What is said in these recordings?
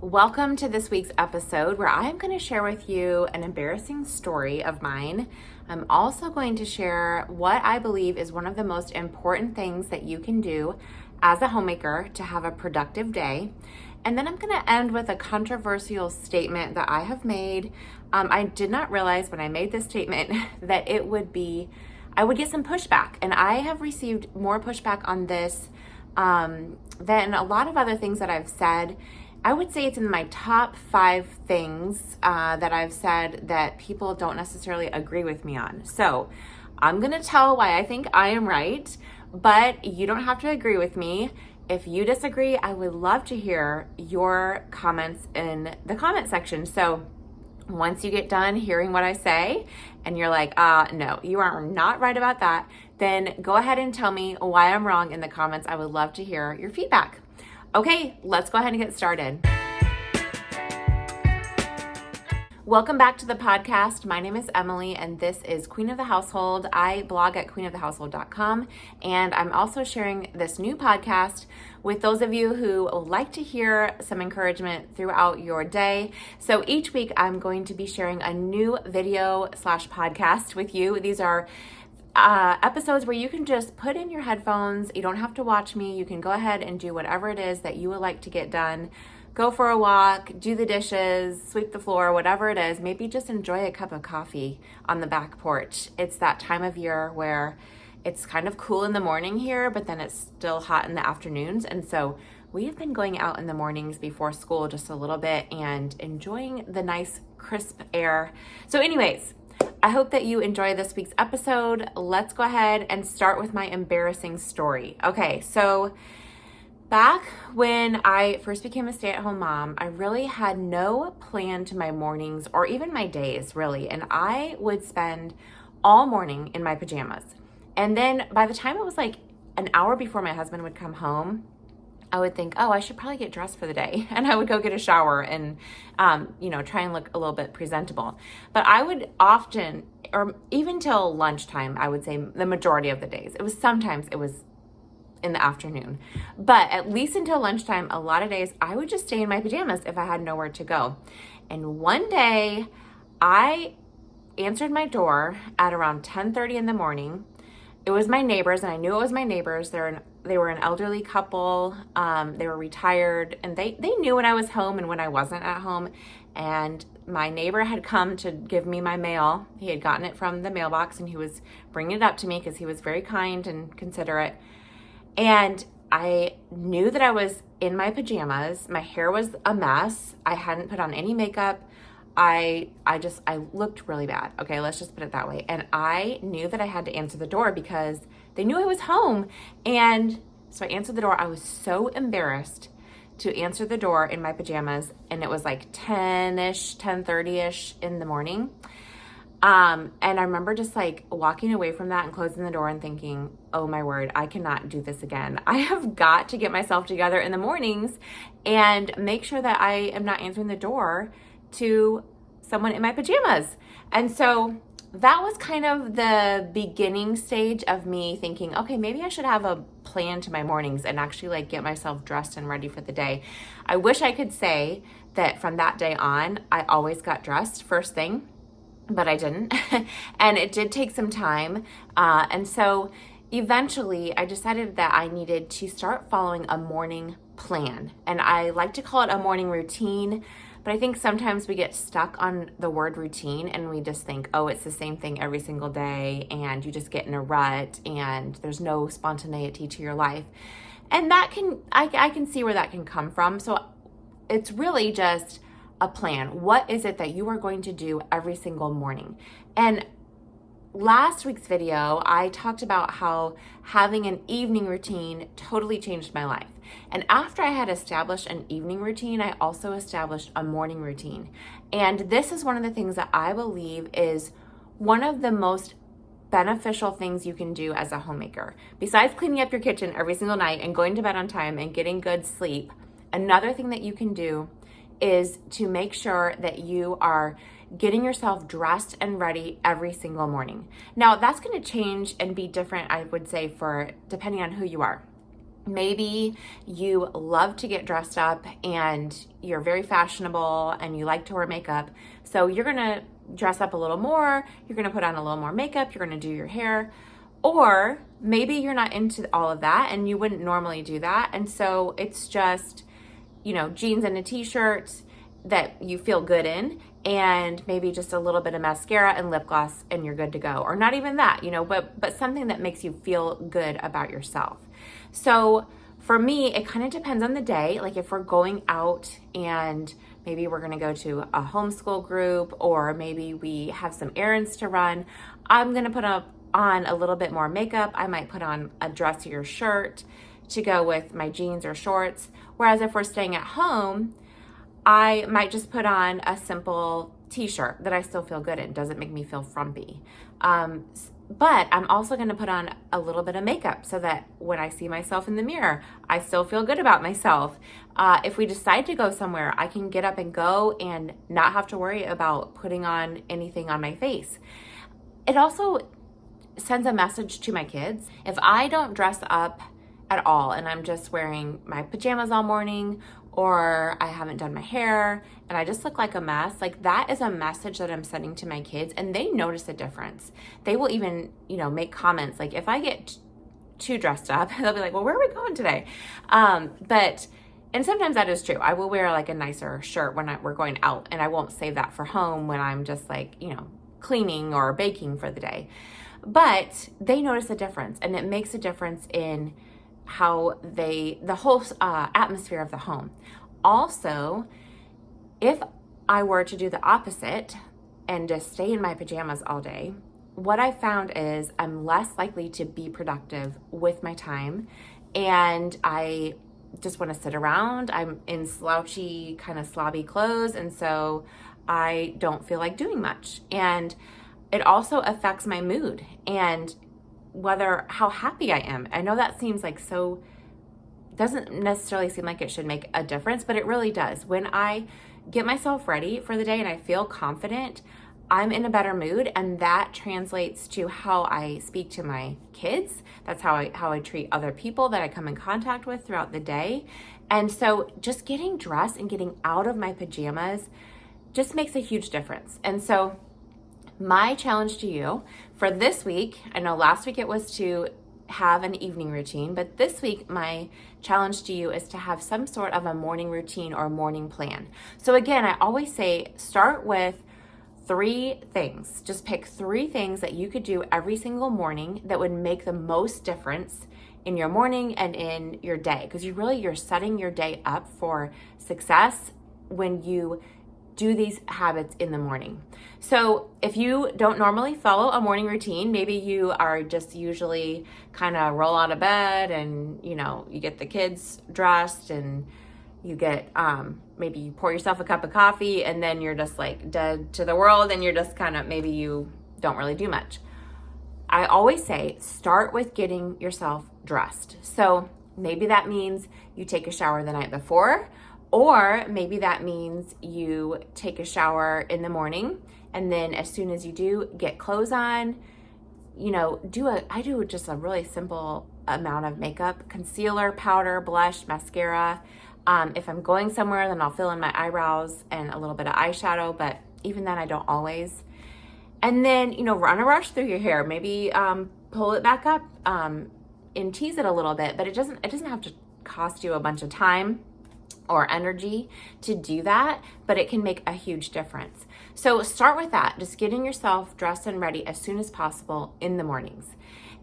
Welcome to this week's episode where I am going to share with you an embarrassing story of mine. I'm also going to share what I believe is one of the most important things that you can do as a homemaker to have a productive day. And then I'm going to end with a controversial statement that I have made. I did not realize when I made this statement that I would get some pushback. And I have received more pushback on this than a lot of other things that I've said. I would say it's in my top 5 things that I've said that people don't necessarily agree with me on. So I'm going to tell why I think I am right, but you don't have to agree with me. If you disagree, I would love to hear your comments in the comment section. So once you get done hearing what I say and you're like, no, you are not right about that, then go ahead and tell me why I'm wrong in the comments. I would love to hear your feedback. Okay, let's go ahead and get started. Welcome back to the podcast. My name is Emily and this is Queen of the Household. I blog at queenofthehousehold.com and I'm also sharing this new podcast with those of you who like to hear some encouragement throughout your day. So each week I'm going to be sharing a new video/podcast with you. These are episodes where you can just put in your headphones. You don't have to watch me. You can go ahead and do whatever it is that you would like to get done. Go for a walk, do the dishes, sweep the floor, whatever it is. Maybe just enjoy a cup of coffee on the back porch. It's that time of year where it's kind of cool in the morning here, but then it's still hot in the afternoons. And so we have been going out in the mornings before school just a little bit and enjoying the nice crisp air. So anyways, I hope that you enjoy this week's episode. Let's go ahead and start with my embarrassing story. Okay, so back when I first became a stay-at-home mom, I really had no plan to my mornings or even my days, really. And I would spend all morning in my pajamas. And then by the time it was like an hour before my husband would come home, I would think, I should probably get dressed for the day. And I would go get a shower and, try and look a little bit presentable. But I would often, or even till lunchtime, I would say the majority of the days. Sometimes it was in the afternoon. But at least until lunchtime, a lot of days, I would just stay in my pajamas if I had nowhere to go. And one day, I answered my door at around 10:30 in the morning. It was my neighbors, and I knew it was my neighbors. They were an elderly couple. They were retired, and they knew when I was home and when I wasn't at home. And my neighbor had come to give me my mail. He had gotten it from the mailbox, and he was bringing it up to me because he was very kind and considerate. And I knew that I was in my pajamas. My hair was a mess. I hadn't put on any makeup. I looked really bad. Okay, let's just put it that way. And I knew that I had to answer the door because they knew I was home. And so I answered the door. I was so embarrassed to answer the door in my pajamas. And it was like 10-ish, 10:30-ish in the morning. And I remember just like walking away from that and closing the door and thinking, oh my word, I cannot do this again. I have got to get myself together in the mornings and make sure that I am not answering the door to someone in my pajamas. And so that was kind of the beginning stage of me thinking, okay, maybe I should have a plan to my mornings and actually like get myself dressed and ready for the day. I wish I could say that from that day on, I always got dressed first thing, but I didn't. And it did take some time. And so eventually I decided that I needed to start following a morning plan. And I like to call it a morning routine, but I think sometimes we get stuck on the word routine and we just think, it's the same thing every single day and you just get in a rut and there's no spontaneity to your life. And I can see where that can come from. So it's really just a plan. What is it that you are going to do every single morning? And last week's video, I talked about how having an evening routine totally changed my life. And after I had established an evening routine, I also established a morning routine. And this is one of the things that I believe is one of the most beneficial things you can do as a homemaker. Besides cleaning up your kitchen every single night and going to bed on time and getting good sleep, another thing that you can do is to make sure that you are getting yourself dressed and ready every single morning. Now, that's going to change and be different, I would say, for depending on who you are. Maybe you love to get dressed up and you're very fashionable and you like to wear makeup. So you're going to dress up a little more. You're going to put on a little more makeup. You're going to do your hair. Or maybe you're not into all of that and you wouldn't normally do that. And so it's just, jeans and a t-shirt that you feel good in, and maybe just a little bit of mascara and lip gloss and you're good to go. Or not even that, but something that makes you feel good about yourself. So for me, it kind of depends on the day. Like if we're going out and maybe we're going to go to a homeschool group, or maybe we have some errands to run, I'm going to put on a little bit more makeup. I might put on a dressier shirt to go with my jeans or shorts. Whereas if we're staying at home, I might just put on a simple t-shirt that I still feel good in. Doesn't make me feel frumpy. But I'm also going to put on a little bit of makeup so that when I see myself in the mirror, I still feel good about myself. If we decide to go somewhere, I can get up and go and not have to worry about putting on anything on my face. It also sends a message to my kids. If I don't dress up at all and I'm just wearing my pajamas all morning, or I haven't done my hair and I just look like a mess, like that is a message that I'm sending to my kids, and they notice a difference. They will even, make comments. Like if I get too dressed up, they'll be like, well, where are we going today? And sometimes that is true. I will wear like a nicer shirt when we're going out, and I won't save that for home when I'm just like, cleaning or baking for the day. But they notice a difference, and it makes a difference in how the whole atmosphere of the home. Also, if I were to do the opposite and just stay in my pajamas all day, what I found is I'm less likely to be productive with my time, and I just want to sit around. I'm in slouchy, kind of slobby clothes, and so I don't feel like doing much. And it also affects my mood and how happy I am. I know that seems like doesn't necessarily seem like it should make a difference, but it really does. When I get myself ready for the day and I feel confident, I'm in a better mood, and that translates to how I speak to my kids. That's how I treat other people that I come in contact with throughout the day. And so just getting dressed and getting out of my pajamas just makes a huge difference. And so my challenge to you for this week, I know last week it was to have an evening routine, but this week my challenge to you is to have some sort of a morning routine or morning plan. So again, I always say start with 3 things. Just pick 3 things that you could do every single morning that would make the most difference in your morning and in your day, because you're setting your day up for success when you do these habits in the morning. So if you don't normally follow a morning routine, maybe you are just usually kind of roll out of bed and, you get the kids dressed and you get, maybe you pour yourself a cup of coffee and then you're just like dead to the world and you're just kind of, maybe you don't really do much. I always say start with getting yourself dressed. So maybe that means you take a shower the night before, or maybe that means you take a shower in the morning, and then as soon as you do, get clothes on, I do just a really simple amount of makeup: concealer, powder, blush, mascara. If I'm going somewhere, then I'll fill in my eyebrows and a little bit of eyeshadow, but even then I don't always. And then, run a brush through your hair, maybe pull it back up and tease it a little bit, but it doesn't have to cost you a bunch of time or energy to do that, but it can make a huge difference. So start with that, just getting yourself dressed and ready as soon as possible in the mornings.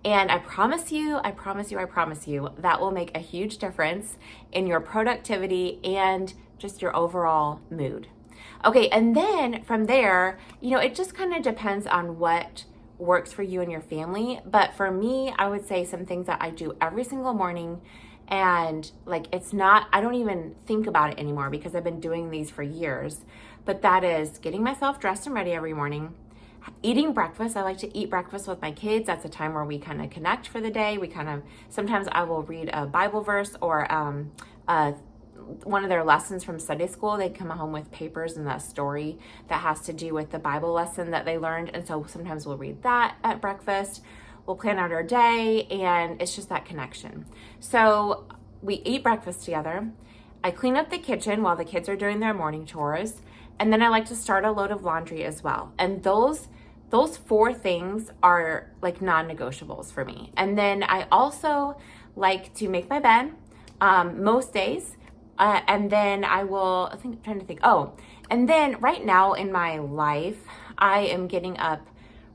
And I promise you, that will make a huge difference in your productivity and just your overall mood. Okay, and then from there, it just kind of depends on what works for you and your family. But for me, I would say some things that I do every single morning, and I don't even think about it anymore because I've been doing these for years. But that is getting myself dressed and ready every morning, eating breakfast. I like to eat breakfast with my kids. That's a time where we kind of connect for the day. Sometimes I will read a Bible verse or one of their lessons from Sunday school. They come home with papers and a story that has to do with the Bible lesson that they learned. And so sometimes we'll read that at breakfast. we'll plan out our day, and it's just that connection. So we eat breakfast together. I clean up the kitchen while the kids are doing their morning chores. And then I like to start a load of laundry as well. And those 4 things are like non-negotiables for me. And then I also like to make my bed most days. And then and then right now in my life, I am getting up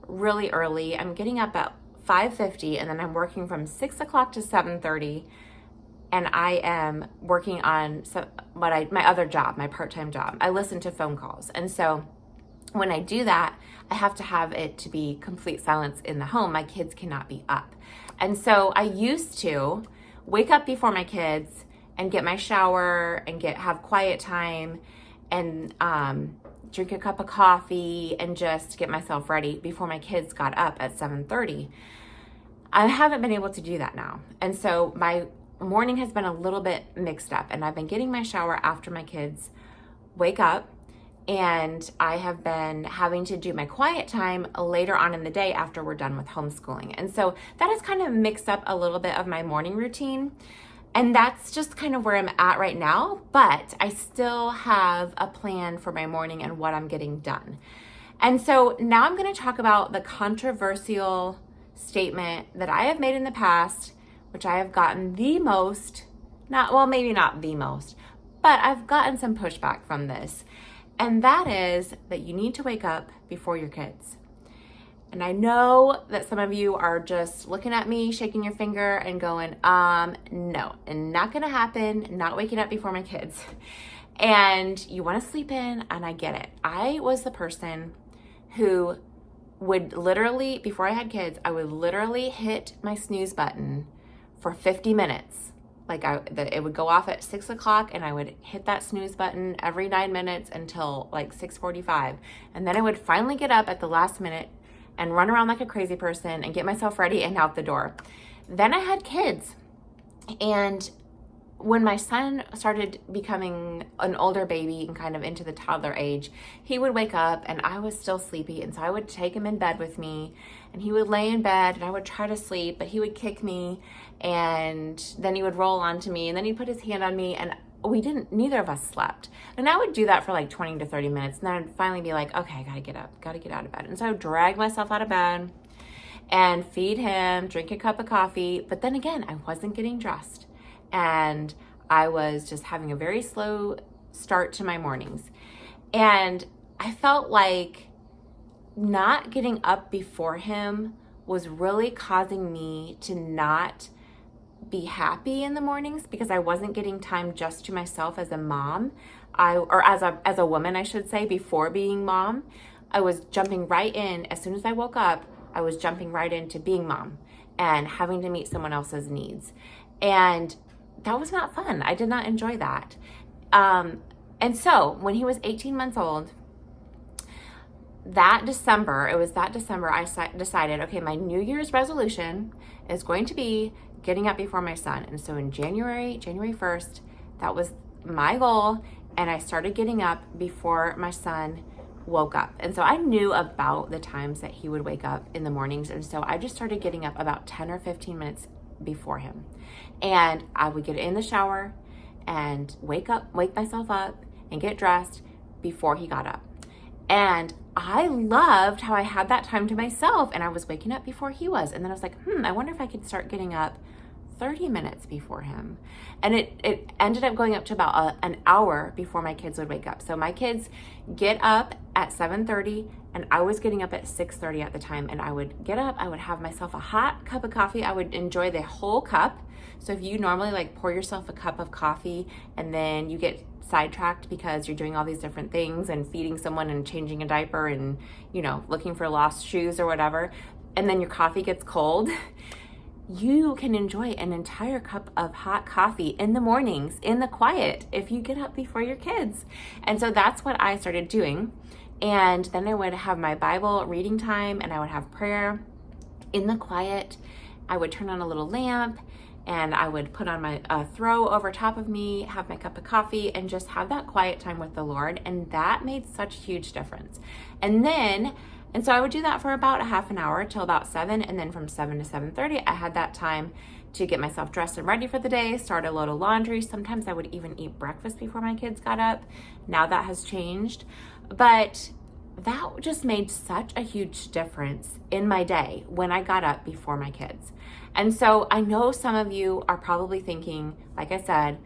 really early. I'm getting up at 5:50, and then I'm working from 6 o'clock to 7:30. And I am working on my other job, my part-time job. I listen to phone calls. And so when I do that, I have to have it to be complete silence in the home. My kids cannot be up. And so I used to wake up before my kids and get my shower and have quiet time and drink a cup of coffee and just get myself ready before my kids got up at 7:30. I haven't been able to do that now. And so my morning has been a little bit mixed up, and I've been getting my shower after my kids wake up, and I have been having to do my quiet time later on in the day after we're done with homeschooling. And so that has kind of mixed up a little bit of my morning routine, and that's just kind of where I'm at right now, but I still have a plan for my morning and what I'm getting done. And so now I'm going to talk about the controversial statement that I have made in the past, which I have gotten maybe not the most, but I've gotten some pushback from this. And that is that you need to wake up before your kids. And I know that some of you are just looking at me, shaking your finger and going, no, and not gonna happen, not waking up before my kids. And you wanna sleep in, and I get it. I was the person who would literally, before I had kids, I would literally hit my snooze button for 50 minutes. Like it would go off at 6 o'clock, and I would hit that snooze button every 9 minutes until like 6:45. And then I would finally get up at the last minute and run around like a crazy person and get myself ready and out the door. Then I had kids. And when my son started becoming an older baby and kind of into the toddler age, he would wake up and I was still sleepy. And so I would take him in bed with me, and he would lay in bed, and I would try to sleep, but he would kick me, and then he would roll onto me, and then he'd put his hand on me, and neither of us slept. And I would do that for like 20 to 30 minutes. And then I'd finally be like, okay, I gotta get up, gotta get out of bed. And so I would drag myself out of bed and feed him, drink a cup of coffee. But then again, I wasn't getting dressed. And I was just having a very slow start to my mornings. And I felt like not getting up before him was really causing me to not be happy in the mornings, because I wasn't getting time just to myself as a mom, as a woman, I should say, before being mom. I was jumping right in. As soon as I woke up, I was jumping right into being mom and having to meet someone else's needs. And that was not fun. I did not enjoy that. And so when he was 18 months old, that December, I decided, okay, my New Year's resolution is going to be getting up before my son. And so in January 1st, that was my goal. And I started getting up before my son woke up. And so I knew about the times that he would wake up in the mornings. And so I just started getting up about 10 or 15 minutes before him. And I would get in the shower and wake myself up and get dressed before he got up. And I loved how I had that time to myself, and I was waking up before he was. And then I was like, I wonder if I could start getting up 30 minutes before him. And it ended up going up to about an hour before my kids would wake up. So my kids get up at 7:30, and I was getting up at 6:30 at the time. And I would get up, I would have myself a hot cup of coffee. I would enjoy the whole cup. So if you normally like pour yourself a cup of coffee and then you get sidetracked because you're doing all these different things and feeding someone and changing a diaper and, looking for lost shoes or whatever, and then your coffee gets cold, you can enjoy an entire cup of hot coffee in the mornings in the quiet if you get up before your kids. And so that's what I started doing. And then I would have my Bible reading time, and I would have prayer in the quiet. I would turn on a little lamp, and I would put on my throw over top of me, have my cup of coffee, and just have that quiet time with the Lord. And that made such a huge difference. And then And so I would do that for about a half an hour till about 7. And then from 7 to 7:30, I had that time to get myself dressed and ready for the day, start a load of laundry. Sometimes I would even eat breakfast before my kids got up. Now that has changed. But that just made such a huge difference in my day when I got up before my kids. And so I know some of you are probably thinking, like I said,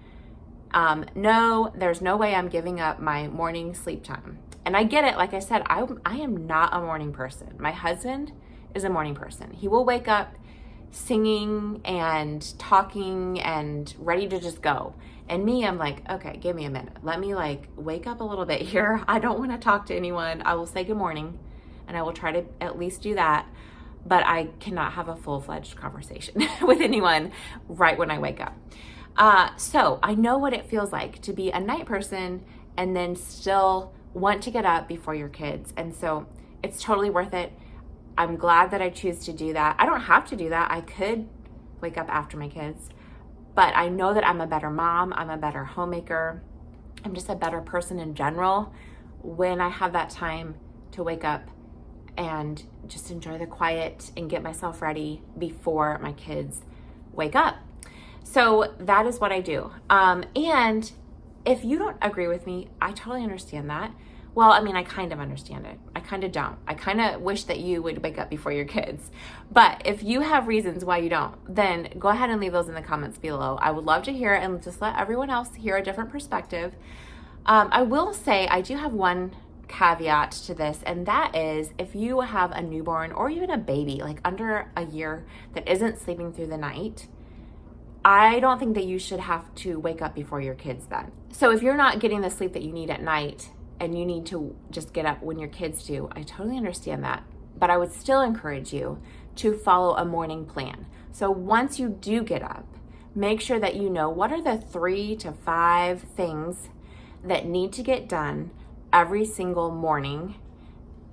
no, there's no way I'm giving up my morning sleep time. And I get it. Like I said, I am not a morning person. My husband is a morning person. He will wake up singing and talking and ready to just go. And me, I'm like, okay, give me a minute. Let me wake up a little bit here. I don't want to talk to anyone. I will say good morning and I will try to at least do that. But I cannot have a full-fledged conversation with anyone right when I wake up. So I know what it feels like to be a night person and then still want to get up before your kids. And so it's totally worth it. I'm glad that I choose to do that. I don't have to do that. I could wake up after my kids, but I know that I'm a better mom. I'm a better homemaker. I'm just a better person in general when I have that time to wake up and just enjoy the quiet and get myself ready before my kids wake up. So that is what I do. And if you don't agree with me, I totally understand that. Well, I mean, I kind of understand it. I kind of don't. I kind of wish that you would wake up before your kids. But if you have reasons why you don't, then go ahead and leave those in the comments below. I would love to hear it and just let everyone else hear a different perspective. I will say I do have one caveat to this, and that is if you have a newborn or even a baby like under a year that isn't sleeping through the night, I don't think that you should have to wake up before your kids then. So if you're not getting the sleep that you need at night and you need to just get up when your kids do, I totally understand that. But I would still encourage you to follow a morning plan. So once you do get up, make sure that you know what are the 3 to 5 things that need to get done every single morning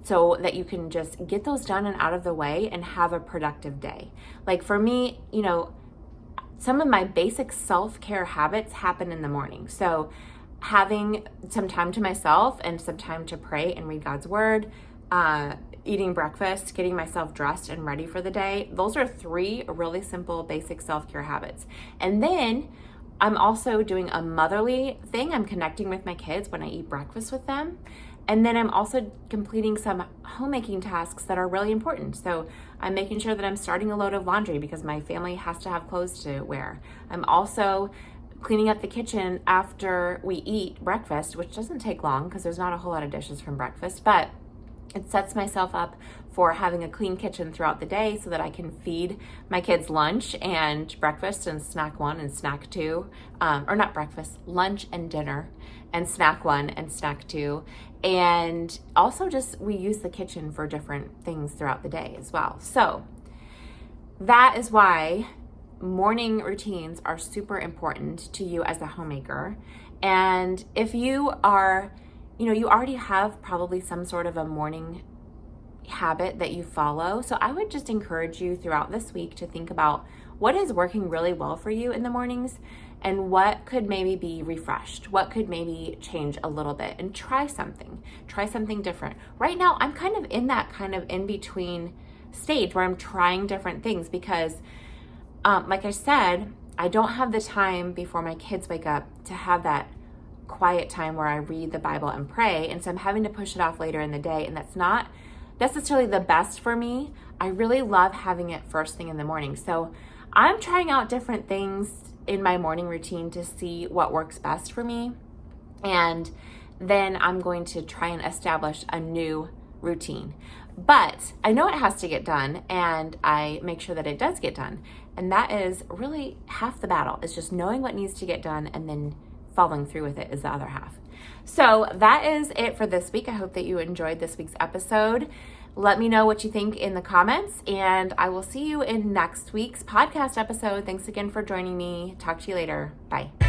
so that you can just get those done and out of the way and have a productive day. Like for me, some of my basic self-care habits happen in the morning. So having some time to myself and some time to pray and read God's word, eating breakfast, getting myself dressed and ready for the day. Those are 3 really simple, basic self-care habits. And then I'm also doing a motherly thing. I'm connecting with my kids when I eat breakfast with them. And then I'm also completing some homemaking tasks that are really important. So I'm making sure that I'm starting a load of laundry because my family has to have clothes to wear. I'm also cleaning up the kitchen after we eat breakfast, which doesn't take long because there's not a whole lot of dishes from breakfast, but it sets myself up for having a clean kitchen throughout the day so that I can feed my kids lunch and breakfast and snack 1 and snack 2, or not breakfast, lunch and dinner and snack 1 and snack 2. And also just we use the kitchen for different things throughout the day as well. So that is why morning routines are super important to you as a homemaker. And if you are, you already have probably some sort of a morning habit that you follow. So I would just encourage you throughout this week to think about what is working really well for you in the mornings and what could maybe be refreshed, what could maybe change a little bit, and try something different. Right now, I'm kind of in that kind of in-between stage where I'm trying different things because like I said, I don't have the time before my kids wake up to have that quiet time where I read the Bible and pray. And so I'm having to push it off later in the day. And that's not necessarily the best for me. I really love having it first thing in the morning. So I'm trying out different things in my morning routine to see what works best for me. And then I'm going to try and establish a new routine. But I know it has to get done, and I make sure that it does get done. And that is really half the battle. It's just knowing what needs to get done and then following through with it is the other half. So that is it for this week. I hope that you enjoyed this week's episode. Let me know what you think in the comments, and I will see you in next week's podcast episode. Thanks again for joining me. Talk to you later. Bye.